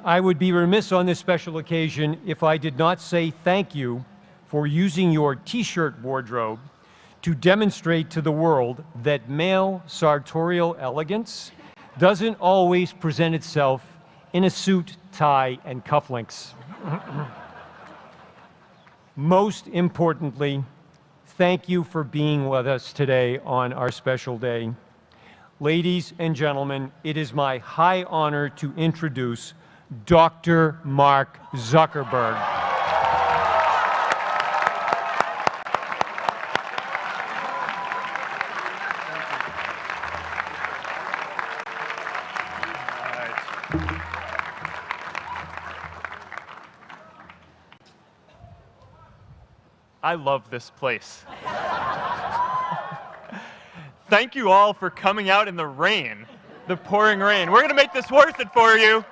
I would be remiss on this special occasion if I did not say thank you for using your T-shirt wardrobe to demonstrate to the world that male sartorial elegance doesn't always present itself in a suit, tie, and cufflinks. Most importantly, thank you for being with us today on our special day. Ladies and gentlemen, it is my high honor to introduce Dr. Mark Zuckerberg. I love this place. Thank you all for coming out in the rain, the pouring rain. We're going to make this worth it for you.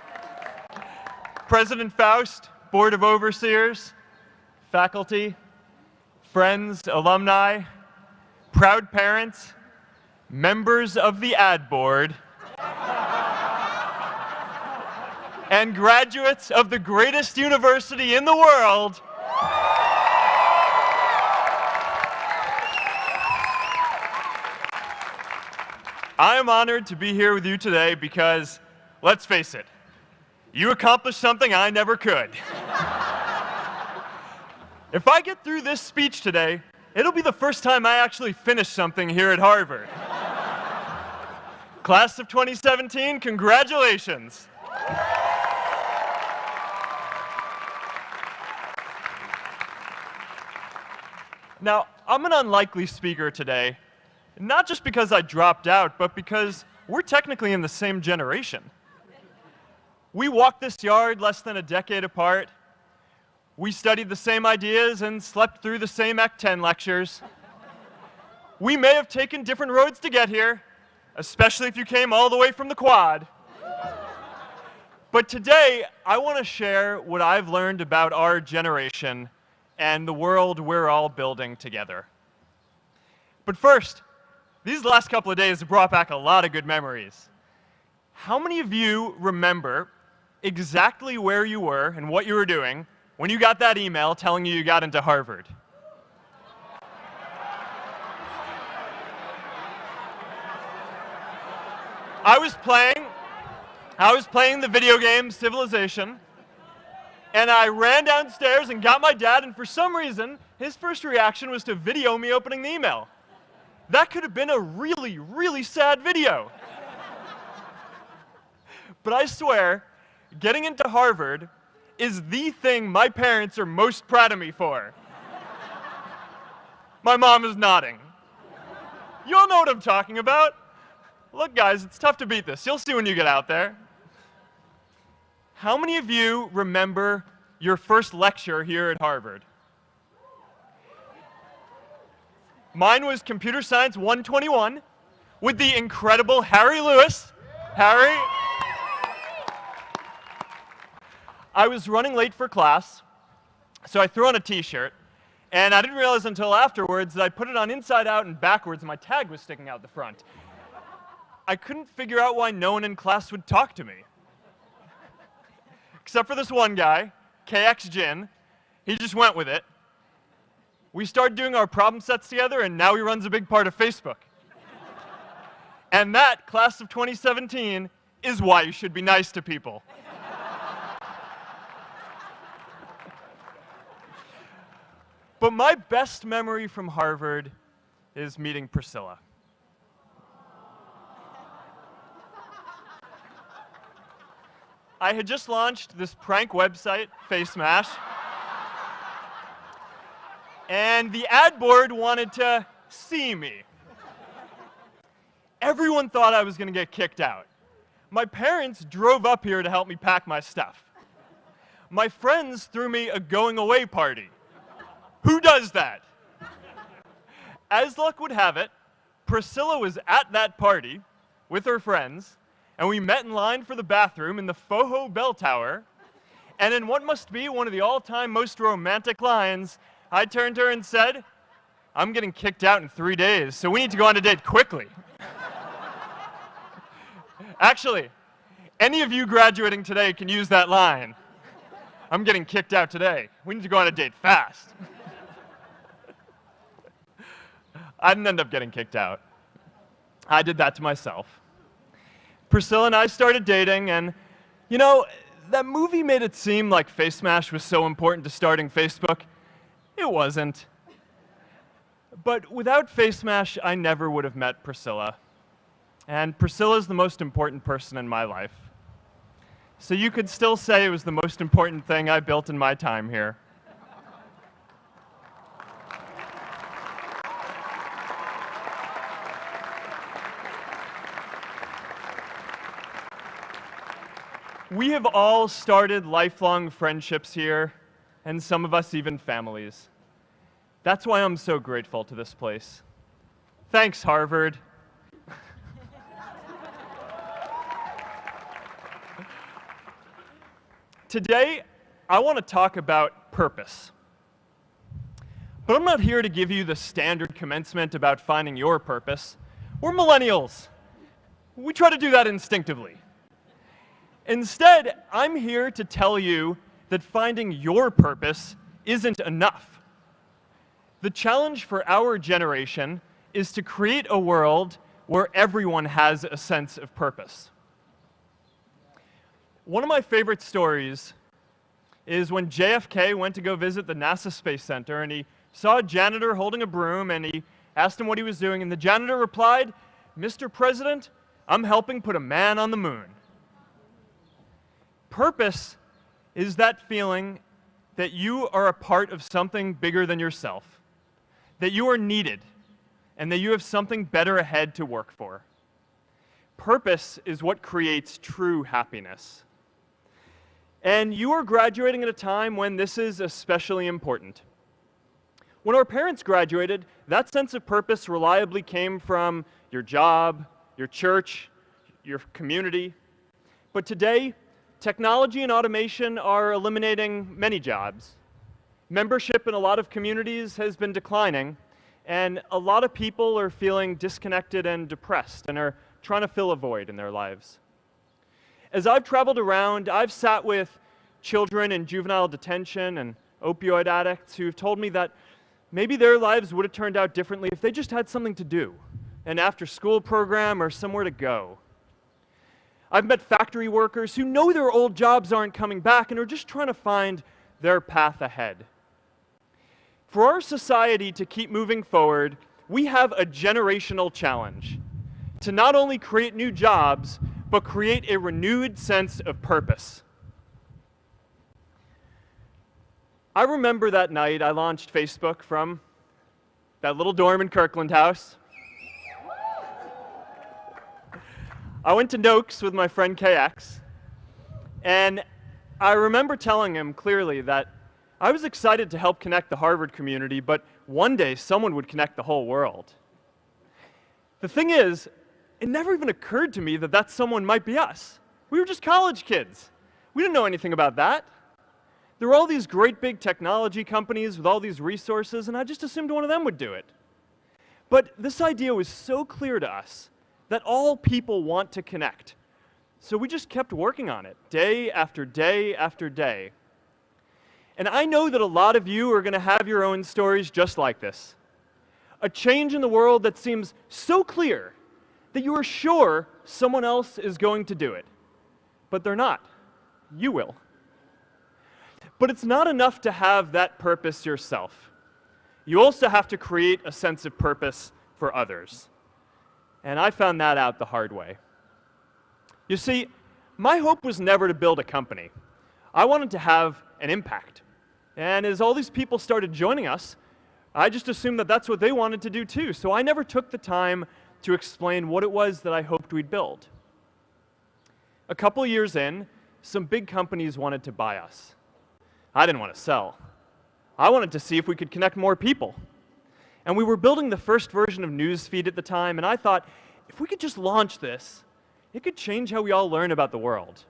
President Faust, Board of Overseers, faculty, friends, alumni, proud parents, members of the ad board, and graduates of the greatest university in the world. I am honored to be here with you today because, let's face it, you accomplished something I never could. If I get through this speech today, it'll be the first time I actually finish something here at Harvard. Class of 2017, congratulations. Now, I'm an unlikely speaker today. Not just because I dropped out, but because we're technically in the same generation. We walked this yard less than a decade apart. We studied the same ideas and slept through the same Act 10 lectures. We may have taken different roads to get here, especially if you came all the way from the Quad. But today, I want to share what I've learned about our generation and the world we're all building together. But first, these last couple of days have brought back a lot of good memories. How many of you remember exactly where you were and what you were doing when you got that email telling you got into Harvard? I was playing the video game Civilization, and I ran downstairs and got my dad, and for some reason, his first reaction was to video me opening the email. That could have been a really, really sad video. But I swear, getting into Harvard is the thing my parents are most proud of me for. My mom is nodding. You all know what I'm talking about. Look, guys, it's tough to beat this. You'll see when you get out there. How many of you remember your first lecture here at Harvard? Mine was Computer Science 121 with the incredible Harry Lewis. Harry. I was running late for class, so I threw on a T-shirt, and I didn't realize until afterwards that I put it on inside out and backwards, and my tag was sticking out the front. I couldn't figure out why no one in class would talk to me. Except for this one guy, KX Jin. He just went with it. We started doing our problem sets together, and now he runs a big part of Facebook. And that, class of 2017, is why you should be nice to people. But my best memory from Harvard is meeting Priscilla. I had just launched this prank website, Face Mash. And the ad board wanted to see me. Everyone thought I was going to get kicked out. My parents drove up here to help me pack my stuff. My friends threw me a going-away party. Who does that? As luck would have it, Priscilla was at that party with her friends, and we met in line for the bathroom in the Foho Bell Tower, and in what must be one of the all-time most romantic lines, I turned to her and said, "I'm getting kicked out in 3 days, so we need to go on a date quickly." Actually, Any of you graduating today can use that line. I'm getting kicked out today. We need to go on a date fast. I didn't end up getting kicked out. I did that to myself. Priscilla and I started dating, and you know, that movie made it seem like Face Smash was so important to starting Facebook. It wasn't. But without Face Smash, I never would have met Priscilla. And Priscilla's the most important person in my life. So you could still say it was the most important thing I built in my time here. We have all started lifelong friendships here, and some of us even families. That's why I'm so grateful to this place. Thanks, Harvard. Today, I want to talk about purpose. But I'm not here to give you the standard commencement about finding your purpose. We're millennials. We try to do that instinctively. Instead, I'm here to tell you that finding your purpose isn't enough. The challenge for our generation is to create a world where everyone has a sense of purpose. One of my favorite stories is when JFK went to go visit the NASA Space Center, and he saw a janitor holding a broom, and he asked him what he was doing, and the janitor replied, "Mr. President, I'm helping put a man on the moon." Purpose is that feeling that you are a part of something bigger than yourself, that you are needed, and that you have something better ahead to work for. Purpose is what creates true happiness. And you are graduating at a time when this is especially important. When our parents graduated, that sense of purpose reliably came from your job, your church, your community. But today, technology and automation are eliminating many jobs. Membership in a lot of communities has been declining, and a lot of people are feeling disconnected and depressed and are trying to fill a void in their lives. As I've traveled around, I've sat with children in juvenile detention and opioid addicts who've told me that maybe their lives would have turned out differently if they just had something to do, an after-school program or somewhere to go. I've met factory workers who know their old jobs aren't coming back and are just trying to find their path ahead. For our society to keep moving forward, we have a generational challenge to not only create new jobs, but create a renewed sense of purpose. I remember that night I launched Facebook from that little dorm in Kirkland House. I went to Noakes with my friend KX, and I remember telling him clearly that I was excited to help connect the Harvard community, but one day someone would connect the whole world. The thing is, it never even occurred to me that that someone might be us. We were just college kids. We didn't know anything about that. There were all these great big technology companies with all these resources, and I just assumed one of them would do it. But this idea was so clear to us that all people want to connect. So we just kept working on it, day after day after day. And I know that a lot of you are going to have your own stories just like this. A change in the world that seems so clear that you are sure someone else is going to do it. But they're not. You will. But it's not enough to have that purpose yourself. You also have to create a sense of purpose for others. And I found that out the hard way. You see, my hope was never to build a company. I wanted to have an impact. And as all these people started joining us, I just assumed that that's what they wanted to do too. So I never took the time to explain what it was that I hoped we'd build. A couple years in, some big companies wanted to buy us. I didn't want to sell. I wanted to see if we could connect more people. And we were building the first version of Newsfeed at the time, and I thought, if we could just launch this, it could change how we all learn about the world.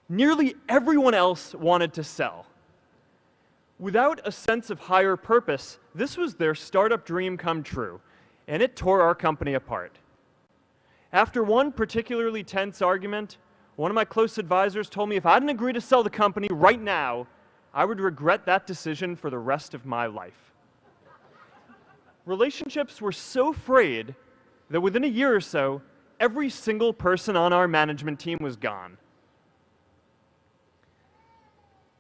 Nearly everyone else wanted to sell. Without a sense of higher purpose, this was their startup dream come true, and it tore our company apart. After one particularly tense argument, one of my close advisors told me if I didn't agree to sell the company right now, I would regret that decision for the rest of my life. Relationships were so frayed that within a year or so, every single person on our management team was gone.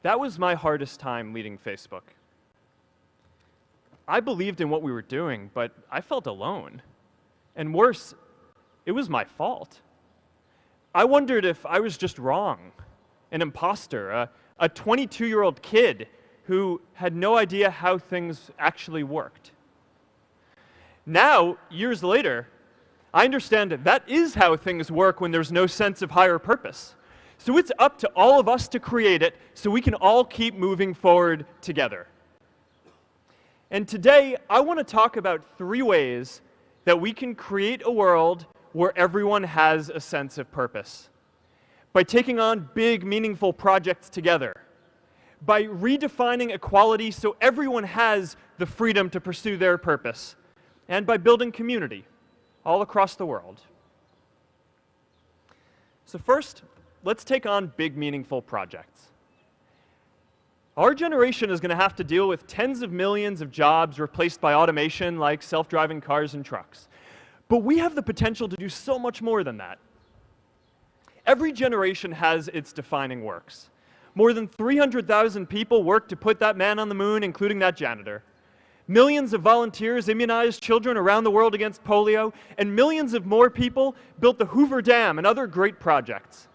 That was my hardest time leading Facebook. I believed in what we were doing, but I felt alone. And worse, it was my fault. I wondered if I was just wrong, an imposter, a 22-year-old kid who had no idea how things actually worked. Now, years later, I understand that is how things work when there's no sense of higher purpose. So it's up to all of us to create it so we can all keep moving forward together. And today, I want to talk about 3 ways that we can create a world where everyone has a sense of purpose. By taking on big, meaningful projects together. By redefining equality so everyone has the freedom to pursue their purpose. And by building community all across the world. So first, let's take on big, meaningful projects. Our generation is going to have to deal with tens of millions of jobs replaced by automation like self-driving cars and trucks. But we have the potential to do so much more than that. Every generation has its defining works. More than 300,000 people worked to put that man on the moon, including that janitor. Millions of volunteers immunized children around the world against polio, and millions of more people built the Hoover Dam and other great projects.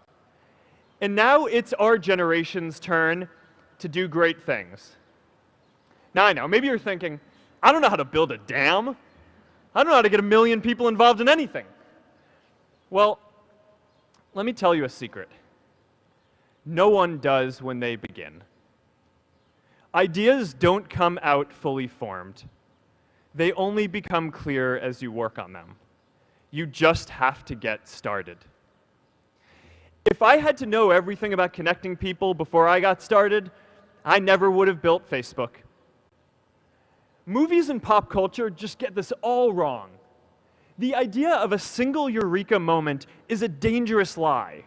And now it's our generation's turn to do great things. Now I know, maybe you're thinking, I don't know how to build a dam. I don't know how to get 1 million people involved in anything. Well, let me tell you a secret. No one does when they begin. Ideas don't come out fully formed. They only become clear as you work on them. You just have to get started. If I had to know everything about connecting people before I got started, I never would have built Facebook. Movies and pop culture just get this all wrong. The idea of a single eureka moment is a dangerous lie.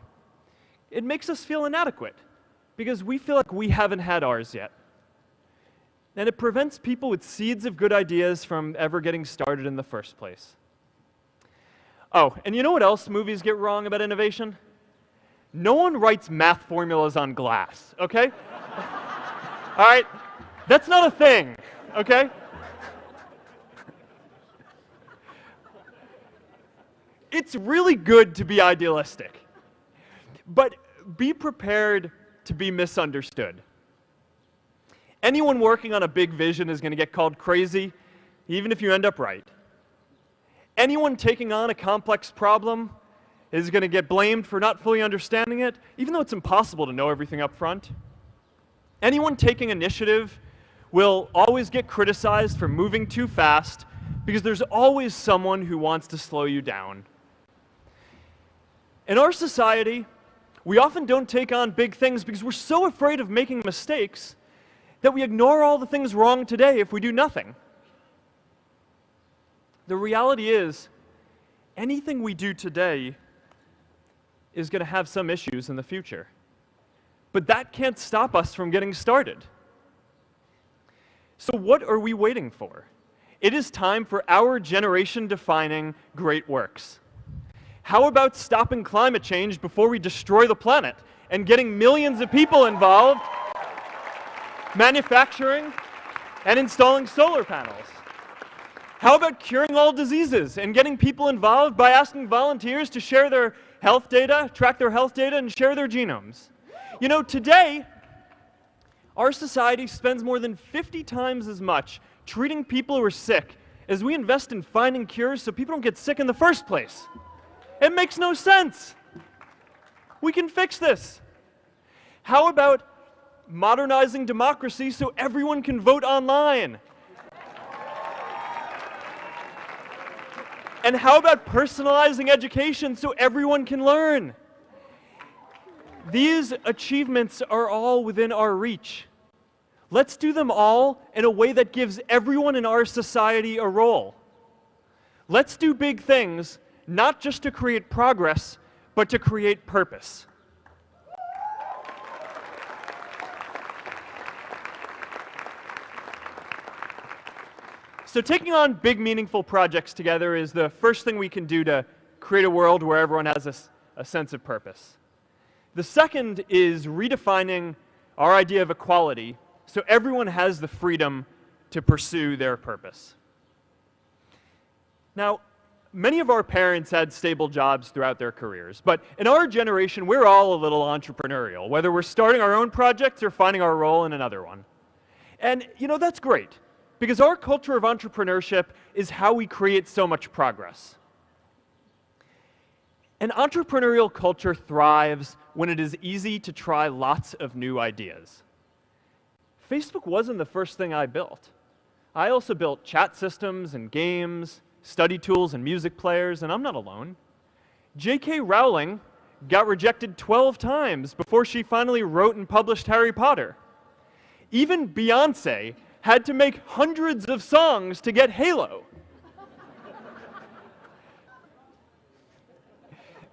It makes us feel inadequate because we feel like we haven't had ours yet. And it prevents people with seeds of good ideas from ever getting started in the first place. Oh, and you know what else movies get wrong about innovation? No one writes math formulas on glass, okay? All right? That's not a thing, okay? It's really good to be idealistic, but be prepared to be misunderstood. Anyone working on a big vision is going to get called crazy, even if you end up right. Anyone taking on a complex problem is going to get blamed for not fully understanding it, even though it's impossible to know everything up front. Anyone taking initiative will always get criticized for moving too fast because there's always someone who wants to slow you down. In our society, we often don't take on big things because we're so afraid of making mistakes that we ignore all the things wrong today if we do nothing. The reality is, anything we do today is going to have some issues in the future. But that can't stop us from getting started. So what are we waiting for? It is time for our generation-defining great works. How about stopping climate change before we destroy the planet and getting millions of people involved, manufacturing and installing solar panels? How about curing all diseases and getting people involved by asking volunteers to share their health data, track their health data, and share their genomes? You know, today, our society spends more than 50 times as much treating people who are sick as we invest in finding cures so people don't get sick in the first place. It makes no sense. We can fix this. How about modernizing democracy so everyone can vote online? And how about personalizing education so everyone can learn? These achievements are all within our reach. Let's do them all in a way that gives everyone in our society a role. Let's do big things not just to create progress, but to create purpose. So taking on big, meaningful projects together is the first thing we can do to create a world where everyone has a sense of purpose. The second is redefining our idea of equality so everyone has the freedom to pursue their purpose. Now, many of our parents had stable jobs throughout their careers, but in our generation, we're all a little entrepreneurial, whether we're starting our own projects or finding our role in another one. And, that's great, because our culture of entrepreneurship is how we create so much progress. An entrepreneurial culture thrives when it is easy to try lots of new ideas. Facebook wasn't the first thing I built. I also built chat systems and games, study tools and music players, and I'm not alone. J.K. Rowling got rejected 12 times before she finally wrote and published Harry Potter. Even Beyoncé had to make hundreds of songs to get Halo.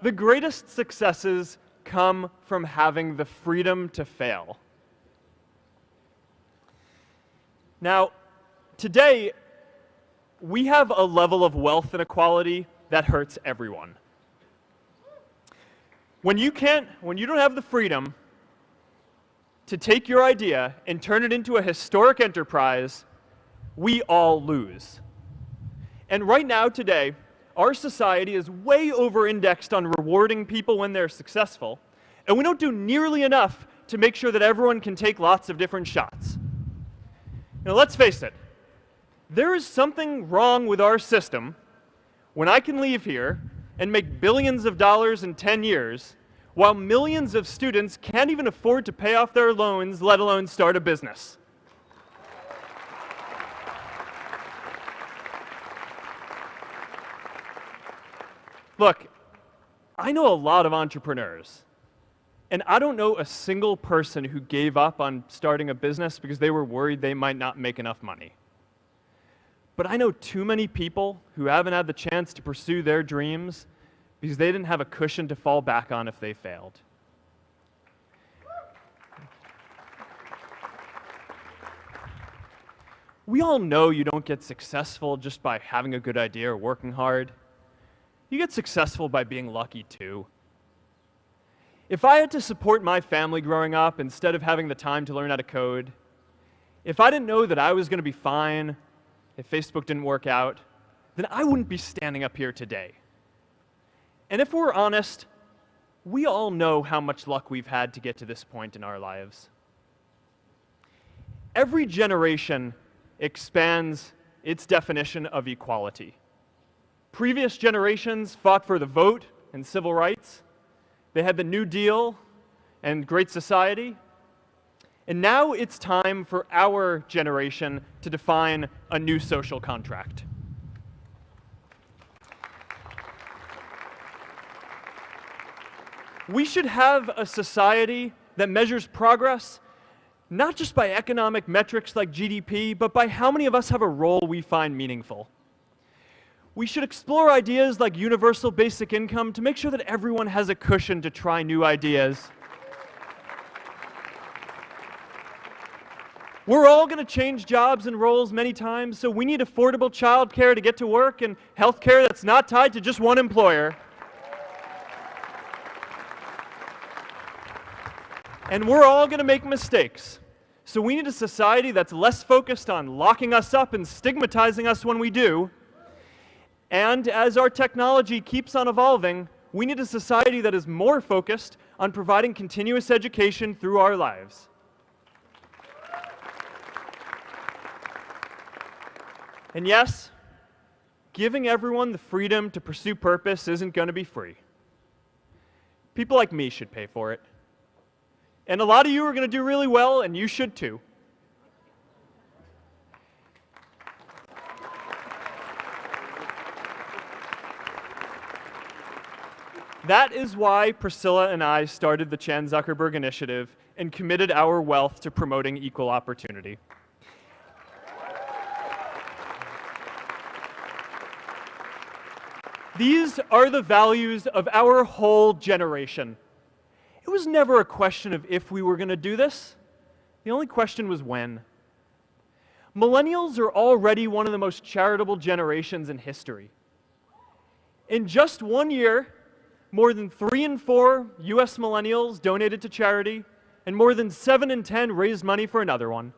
The greatest successes come from having the freedom to fail. Now, today, we have a level of wealth inequality that hurts everyone. When you don't have the freedom to take your idea and turn it into a historic enterprise, we all lose. And right now, today, our society is way over-indexed on rewarding people when they're successful, and we don't do nearly enough to make sure that everyone can take lots of different shots. Now, let's face it. There is something wrong with our system when I can leave here and make billions of dollars in 10 years, while millions of students can't even afford to pay off their loans, let alone start a business. Look, I know a lot of entrepreneurs, and I don't know a single person who gave up on starting a business because they were worried they might not make enough money. But I know too many people who haven't had the chance to pursue their dreams because they didn't have a cushion to fall back on if they failed. We all know you don't get successful just by having a good idea or working hard. You get successful by being lucky too. If I had to support my family growing up instead of having the time to learn how to code, if I didn't know that I was going to be fine if Facebook didn't work out, then I wouldn't be standing up here today. And if we're honest, we all know how much luck we've had to get to this point in our lives. Every generation expands its definition of equality. Previous generations fought for the vote and civil rights. They had the New Deal and Great Society. And now it's time for our generation to define a new social contract. We should have a society that measures progress not just by economic metrics like GDP, but by how many of us have a role we find meaningful. We should explore ideas like universal basic income to make sure that everyone has a cushion to try new ideas. We're all going to change jobs and roles many times, so we need affordable childcare to get to work and healthcare that's not tied to just one employer. And we're all going to make mistakes. So we need a society that's less focused on locking us up and stigmatizing us when we do. And as our technology keeps on evolving, we need a society that is more focused on providing continuous education through our lives. And yes, giving everyone the freedom to pursue purpose isn't going to be free. People like me should pay for it. And a lot of you are going to do really well, and you should too. That is why Priscilla and I started the Chan Zuckerberg Initiative and committed our wealth to promoting equal opportunity. These are the values of our whole generation. It was never a question of if we were going to do this. The only question was when. Millennials are already one of the most charitable generations in history. In just 1 year, more than 3 in 4 US millennials donated to charity, and more than 7 in 10 raised money for another one.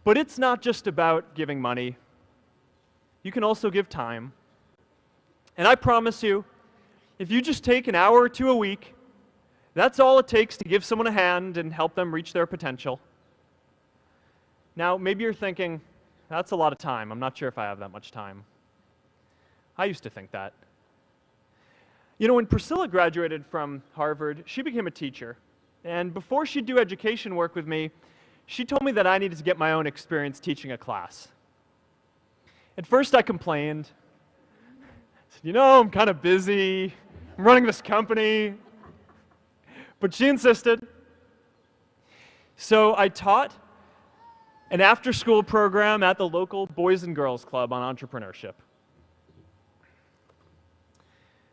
But it's not just about giving money. You can also give time. And I promise you, if you just take an hour or two a week, that's all it takes to give someone a hand and help them reach their potential. Now, maybe you're thinking, that's a lot of time. I'm not sure if I have that much time. I used to think that. You know, when Priscilla graduated from Harvard, she became a teacher. And before she'd do education work with me, she told me that I needed to get my own experience teaching a class. At first, I complained. I said, you know, I'm kind of busy. I'm running this company. But she insisted. So I taught an after-school program at the local Boys and Girls Club on entrepreneurship.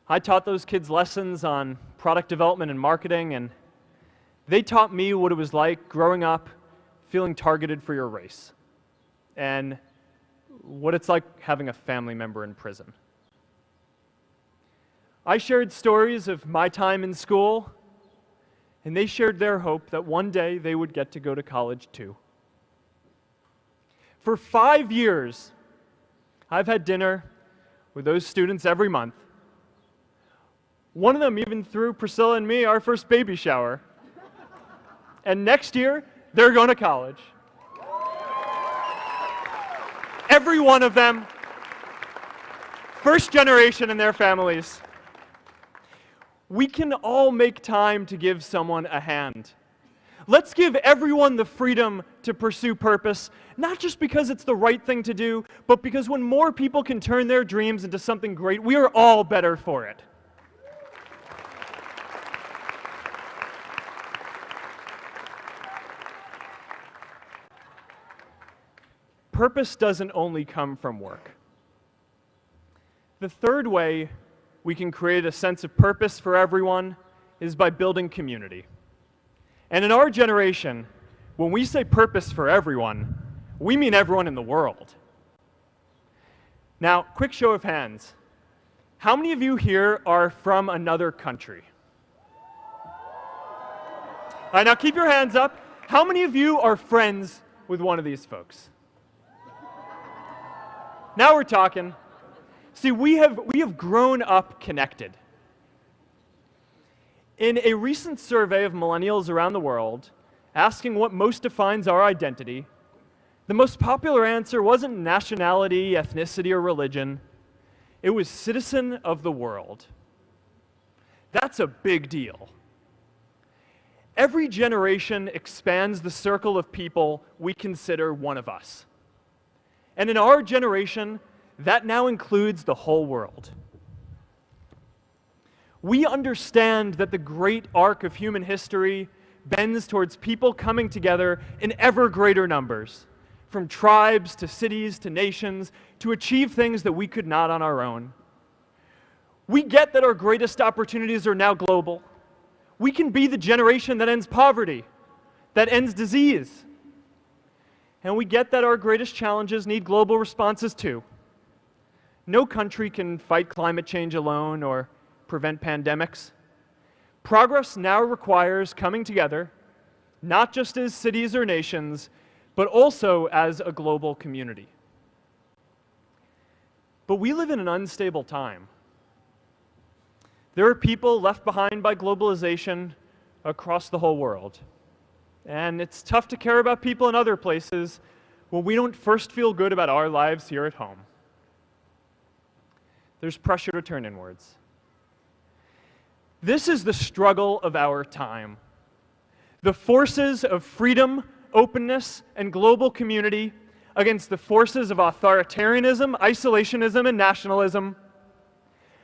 I taught those kids lessons on product development and marketing, and they taught me what it was like growing up feeling targeted for your race, and what it's like having a family member in prison. I shared stories of my time in school, and they shared their hope that one day they would get to go to college too. For 5 years, I've had dinner with those students every month. One of them even threw Priscilla and me our first baby shower. And next year, they're going to college. Every one of them, first generation in their families. We can all make time to give someone a hand. Let's give everyone the freedom to pursue purpose, not just because it's the right thing to do, but because when more people can turn their dreams into something great, we are all better for it. Purpose doesn't only come from work. The third way we can create a sense of purpose for everyone is by building community. And in our generation, when we say purpose for everyone, we mean everyone in the world. Now, quick show of hands. How many of you here are from another country? All right, now keep your hands up. How many of you are friends with one of these folks? Now we're talking. See, we have grown up connected. In a recent survey of millennials around the world, asking what most defines our identity, the most popular answer wasn't nationality, ethnicity, or religion. It was citizen of the world. That's a big deal. Every generation expands the circle of people we consider one of us. And in our generation, that now includes the whole world. We understand that the great arc of human history bends towards people coming together in ever greater numbers, from tribes to cities to nations, to achieve things that we could not on our own. We get that our greatest opportunities are now global. We can be the generation that ends poverty, that ends disease. And we get that our greatest challenges need global responses too. No country can fight climate change alone or prevent pandemics. Progress now requires coming together, not just as cities or nations, but also as a global community. But we live in an unstable time. There are people left behind by globalization across the whole world. And it's tough to care about people in other places when we don't first feel good about our lives here at home. There's pressure to turn inwards. This is the struggle of our time. The forces of freedom, openness, and global community against the forces of authoritarianism, isolationism, and nationalism.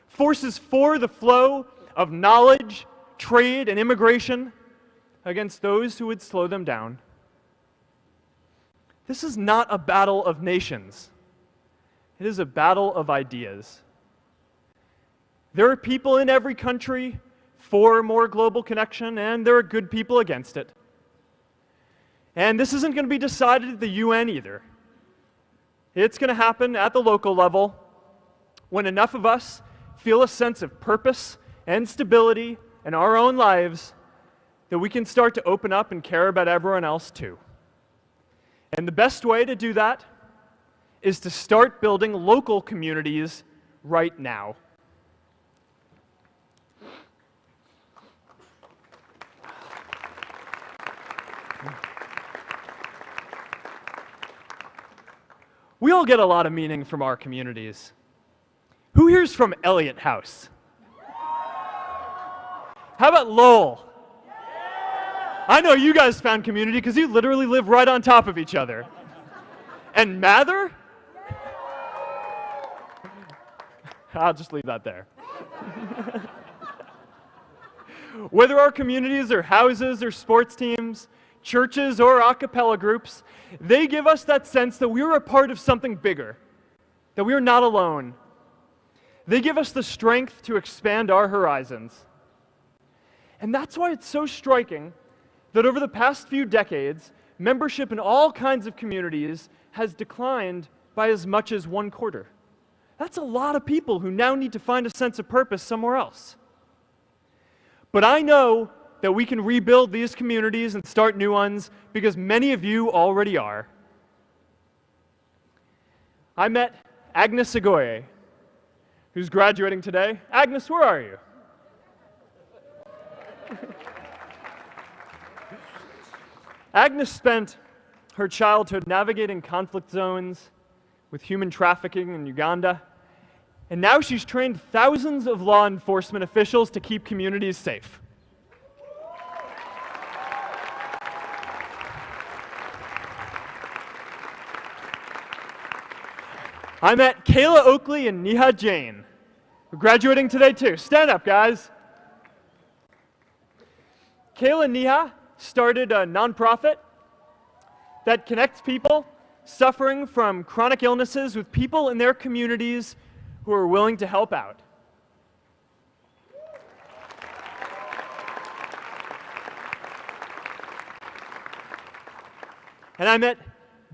Forces for the flow of knowledge, trade, and immigration against those who would slow them down. This is not a battle of nations. It is a battle of ideas. There are people in every country for more global connection, and there are good people against it. And this isn't going to be decided at the UN either. It's going to happen at the local level when enough of us feel a sense of purpose and stability in our own lives that we can start to open up and care about everyone else too. And the best way to do that is to start building local communities right now. We all get a lot of meaning from our communities. Who here's from Elliott House? How about Lowell? I know you guys found community because you literally live right on top of each other. And Mather? I'll just leave that there. Whether our communities are houses or sports teams, churches or a cappella groups, they give us that sense that we are a part of something bigger, that we are not alone. They give us the strength to expand our horizons. And that's why it's so striking that over the past few decades, membership in all kinds of communities has declined by as much as 1/4. That's a lot of people who now need to find a sense of purpose somewhere else. But I know that we can rebuild these communities and start new ones because many of you already are. I met Agnes Agoye, who's graduating today. Agnes, where are you? Agnes spent her childhood navigating conflict zones with human trafficking in Uganda, and now she's trained thousands of law enforcement officials to keep communities safe. I met Kayla Oakley and Neha Jain, who are graduating today too. Stand up, guys. Kayla and Neha started a nonprofit that connects people suffering from chronic illnesses with people in their communities who are willing to help out. And I met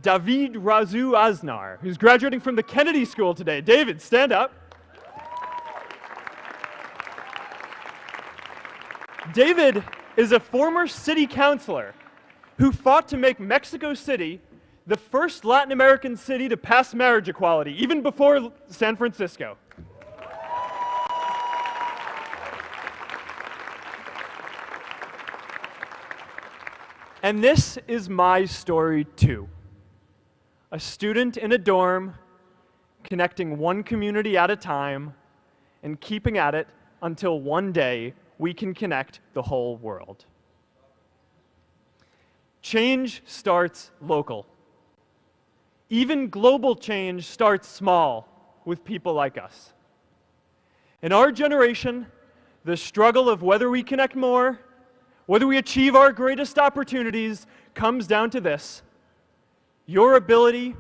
David Razu Aznar, who's graduating from the Kennedy School today. David, stand up. David is a former city councilor who fought to make Mexico City the first Latin American city to pass marriage equality, even before San Francisco. And this is my story too. A student in a dorm, connecting one community at a time, and keeping at it until one day we can connect the whole world. Change starts local. Even global change starts small with people like us. In our generation, the struggle of whether we connect more, whether we achieve our greatest opportunities, comes down to this: your ability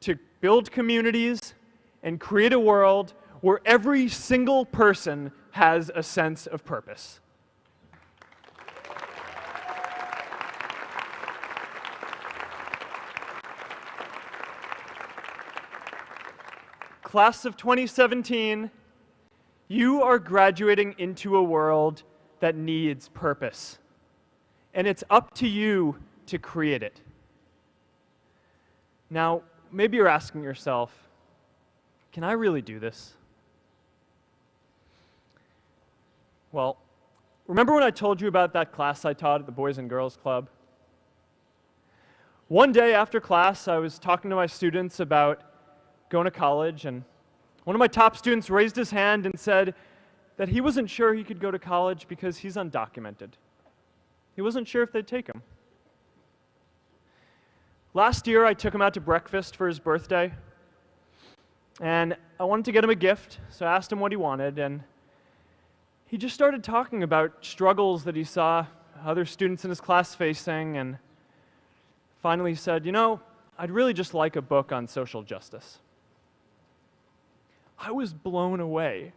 to build communities and create a world where every single person has a sense of purpose. Class of 2017, you are graduating into a world that needs purpose. And it's up to you to create it. Now, maybe you're asking yourself, can I really do this? Well, remember when I told you about that class I taught at the Boys and Girls Club? One day after class, I was talking to my students about going to college, and one of my top students raised his hand and said that he wasn't sure he could go to college because he's undocumented. He wasn't sure if they'd take him. Last year, I took him out to breakfast for his birthday, and I wanted to get him a gift, so I asked him what he wanted, and he just started talking about struggles that he saw other students in his class facing, and finally said, I'd really just like a book on social justice. I was blown away.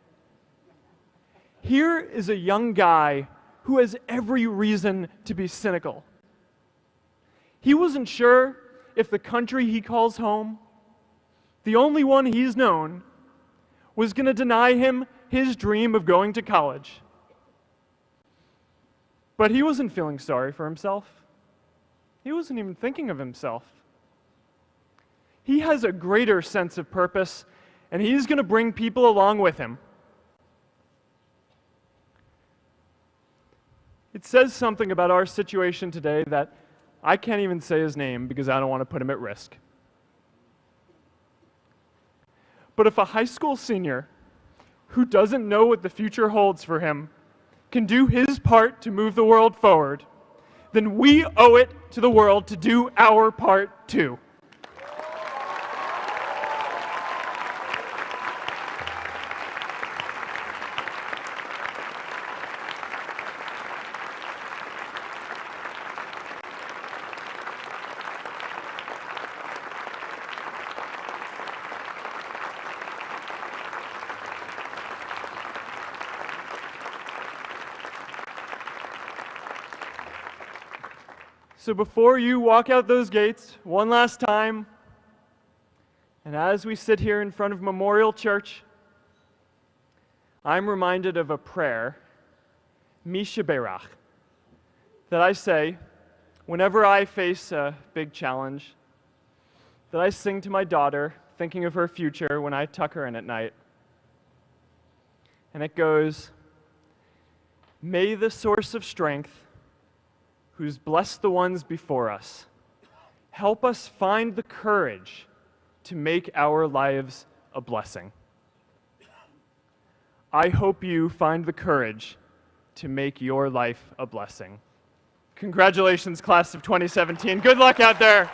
Here is a young guy who has every reason to be cynical. He wasn't sure if the country he calls home, the only one he's known, was going to deny him his dream of going to college. But he wasn't feeling sorry for himself. He wasn't even thinking of himself. He has a greater sense of purpose, and he's going to bring people along with him. It says something about our situation today that I can't even say his name because I don't want to put him at risk. But if a high school senior who doesn't know what the future holds for him can do his part to move the world forward, then we owe it to the world to do our part too. So before you walk out those gates one last time, and as we sit here in front of Memorial Church, I'm reminded of a prayer, Misha Berach, that I say whenever I face a big challenge, that I sing to my daughter, thinking of her future when I tuck her in at night. And it goes, "May the source of strength, who's blessed the ones before us, help us find the courage to make our lives a blessing." I hope you find the courage to make your life a blessing. Congratulations, class of 2017. Good luck out there.